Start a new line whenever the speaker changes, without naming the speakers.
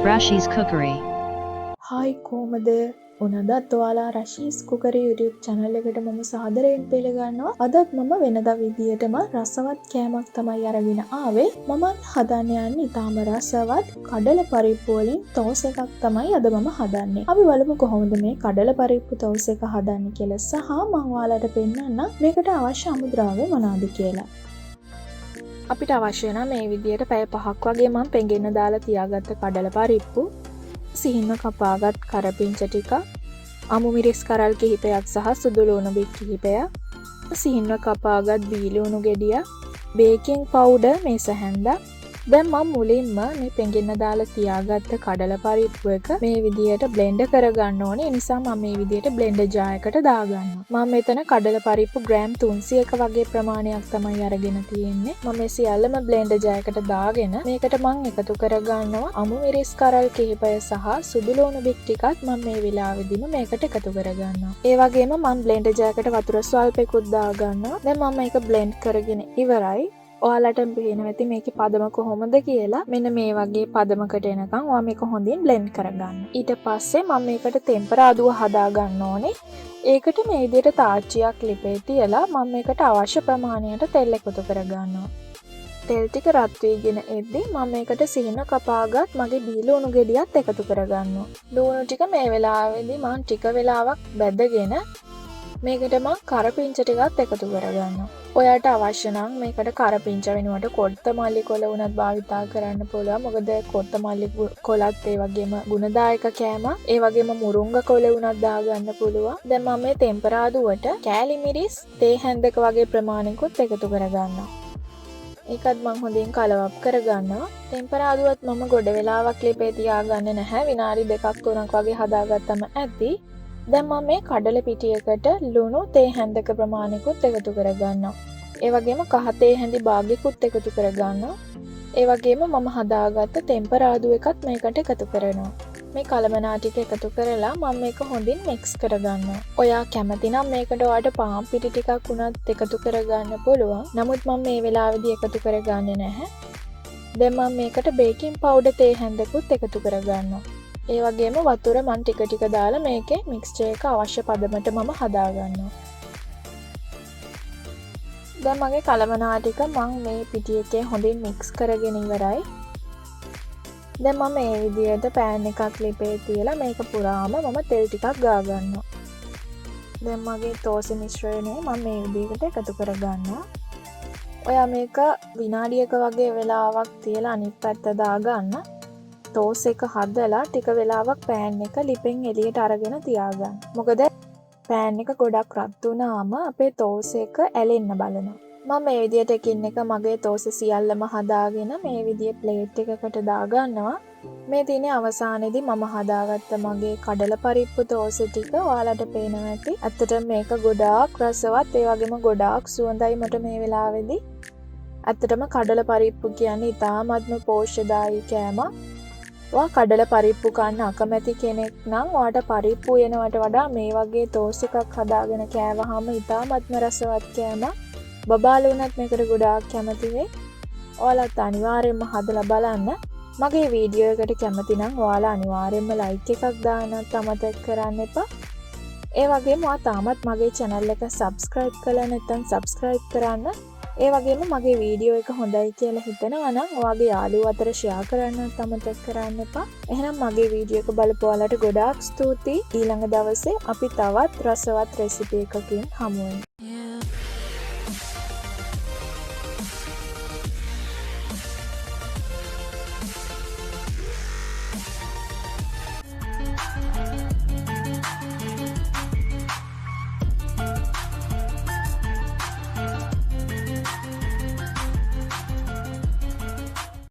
Rashi's Cookery.
Hi කොහමද? උනදත් ඔයාලා රශීස් කුකරි YouTube channel එකට මම සාදරයෙන් පිළිගන්නවා. අදත් මම වෙනදා විදියටම රසවත් කෑමක් තමයි අරගෙන ආවේ. මම හදන්න යන්නේ ඊටාම රසවත් කඩල පරිප්පු වලින් තෝස් එකක් තමයි අද මම හදන්නේ. අපි බලමු කොහොමද මේ කඩල පරිප්පු තෝස් එක හදන්නේ කියලා. සහ මම ඔයාලට පෙන්නන්නම් මේකට අවශ්‍ය අමුද්‍රව්‍ය මොනවාද කියලා. අපිට අවශ්‍ය නම් මේ විදියට පැය 5ක් වගේ මම පෙඟෙන්න දාලා තියාගත්ත කඩල පරිප්පු, සිහින්ව කපාගත් කරපිංච ටික, අමු මිරිස් කරල් කිහිපයක් සහ සුදු ලුණු බික් කිහිපයක්, සිහින්ව කපාගත් බීලි උණු ගෙඩිය, බේකින් පවුඩර් මේස හැන්දක්. දැන් මම මුලින්ම මේ පෙඟෙන්න දාලා තියාගත්ත කඩල පරිප්පු එක මේ විදියට බ්ලෙන්ඩ් කරගන්න ඕනේ. ඒ නිසා මම මේ විදියට බ්ලෙන්ඩර් ජාරයකට දාගන්නවා. මම මෙතන කඩල පරිප්පු ග්‍රෑම් 300ක වගේ ප්‍රමාණයක් තමයි අරගෙන තියෙන්නේ. මම මේ සියල්ලම බ්ලෙන්ඩර් ජාරයකට දාගෙන මේකට මම එකතු කරගන්නවා අමු මිරිස් කරල් කිහිපය සහ සුදු ලුණු බික් ටිකත් මම මේ වෙලාවෙදිම මේකට එකතු කරගන්නවා. ඒ වගේම මම බ්ලෙන්ඩර් ජාරයකට වතුර ස්වල්පෙකුත් දාගන්නවා. දැන් මම මේක බ්ලෙන්ඩ් කරගෙන ඉවරයි. ඔයාලට පේනවා ඇති මේකේ පදම කොහොමද කියලා. මෙන්න මේ වගේ පදමකට එනකන් ඔයා මේක හොඳින් බ්ලෙන්ඩ් කරගන්න. ඊට පස්සේ මම මේකට ටෙම්පරාදුව හදා ගන්න ඕනේ. ඒකට මේ විදිහට තාච්චියක් ලිපේ තියලා මම මේකට අවශ්‍ය ප්‍රමාණයට තෙල් එකතු කරගන්නවා. තෙල් ටික රත් වීගෙන එද්දි මම මේකට සිහින කපාගත් මගේ බීලි උණු ගෙඩියත් එකතු කරගන්නවා. ලුණු ටික මේ වෙලාවේදී මම ටික වෙලාවක් බැදගෙන මේකට මම කරපිංච ටිකත් එකතු කරගන්නවා. ඔයාට අවශ්‍ය නම් මේකට කරපිංච වෙනුවට කොත්තමල්ලි කොළ උනත් භාවිතා කරන්න පුළුවන්. මොකද කොත්තමල්ලි කොළත් ඒ වගේම ගුණදායක කෑම. ඒ වගේම මුරුංග කොළ උනත් දාගන්න පුළුවන්. දැන් මම මේ ටෙම්පරාදුවට කෑලි මිරිස් තේ හැන්දක වගේ ප්‍රමාණයකුත් එකතු කරගන්නවා. ඒකත් මම හොඳින් කලවප් කරගන්නවා. ටෙම්පරාදුවත් මම ගොඩ වෙලාවක් ලිපේ තියාගන්නේ නැහැ. විනාඩි 2ක් 3ක් වගේ හදාගත්තම ඇති. දැන් මම මේ කඩල පිටියකට ලුණු තේ හැන්දක ප්‍රමාණයකුත් එකතු කරගන්නවා. ඒ වගේම කහ තේ හැඳි භාගයකුත් එකතු කරගන්නවා. ඒ වගේම මම හදාගත්ත ටෙම්පරාදු එකත් මේකට එකතු කරනවා. මේ කලමනා ටික එකතු කරලා මම මේක හොඳින් මික්ස් කරගන්නවා. ඔයා කැමති නම් මේකට ඔයාට පාන් පිටි ටිකක් උනත් එකතු කරගන්න පුළුවන්. නමුත් මම මේ වෙලාවේදී එකතු කරගන්නේ නැහැ. දැන් මම මේකට බේකින් පවුඩර් තේ හැන්දකුත් එකතු කරගන්නවා. ඒ වගේම වතුර මන් ටික ටික දාලා මේකේ මික්ස්චර් එක අවශ්‍ය පදමට මම හදාගන්නවා. දැන් මගේ කලමනා ටික මම මේ පිටි එකේ හොඳින් මික්ස් කරගෙන ඉවරයි. දැන් මම මේ විදිහට පෑන් එකක් ලිපේ තියලා මේක පුරාම මම තෙල් ටිකක් ගා ගන්නවා. දැන් මගේ තෝසෙ මිශ්‍රණය මම මේ විදිහට එකතු කරගන්නවා. ඔයා මේක විනාඩියක වගේ වෙලාවක් තියලා අනිත් පැත්ත දාගන්න. තෝස් එක හදලා ටික වෙලාවක් පෑන් එක ලිපෙන් එළියට අරගෙන තියාගන්න. මොකද පෑන් එක ගොඩක් රත් වුණාම අපේ තෝස් එක ඇලෙන්න බලනවා. මම මේ විදියට එකින් එක මගේ තෝස් සියල්ලම හදාගෙන මේ විදිය ප්ලේට් එකකට දාගන්නවා. මේ තියෙන්නේ අවසානයේදී මම හදාගත්ත මගේ කඩල පරිප්පු තෝස් ටික ඔයාලට පේනවා ඇති. ඇත්තටම මේක ගොඩාක් රසවත් ඒ වගේම ගොඩාක් සුවඳයි මට මේ වෙලාවේදී. ඇත්තටම කඩල පරිප්පු කියන්නේ ඉතාමත්ම පෝෂ්‍යදායී කෑමක්. ඔයා කඩල පරිප්පු කන්න අකමැති කෙනෙක් නම් ඔයාට පරිප්පු වෙනවට වඩා මේ වගේ තෝස් එකක් හදාගෙන කෑවහම ඉතාමත්ම රසවත් කෑමක්. බබාලා වුණත් මේකට ගොඩාක් කැමති වෙයි. ඔයාලත් අනිවාර්යයෙන්ම හදලා බලන්න. මගේ වීඩියෝ එකට කැමති නම් ඔයාලා අනිවාර්යයෙන්ම ලයික් එකක් දාන්නත් අමතක කරන්න එපා. ඒ වගේම ඔයා තාමත් මගේ channel එක subscribe කරලා නැත්නම් subscribe කරන්න. ඒ වගේම මගේ වීඩියෝ එක හොඳයි කියලා හිතනවා නම් ඔයාගේ යාළුවෝ අතර share කරන්නත් අමතක කරන්න එපා. එහෙනම් මගේ වීඩියෝ එක බලපු ඔයාලට ගොඩාක් ස්තුතියි. ඊළඟ දවසේ අපි තවත් රසවත් රෙසිපි එකකින් හමු වෙමු.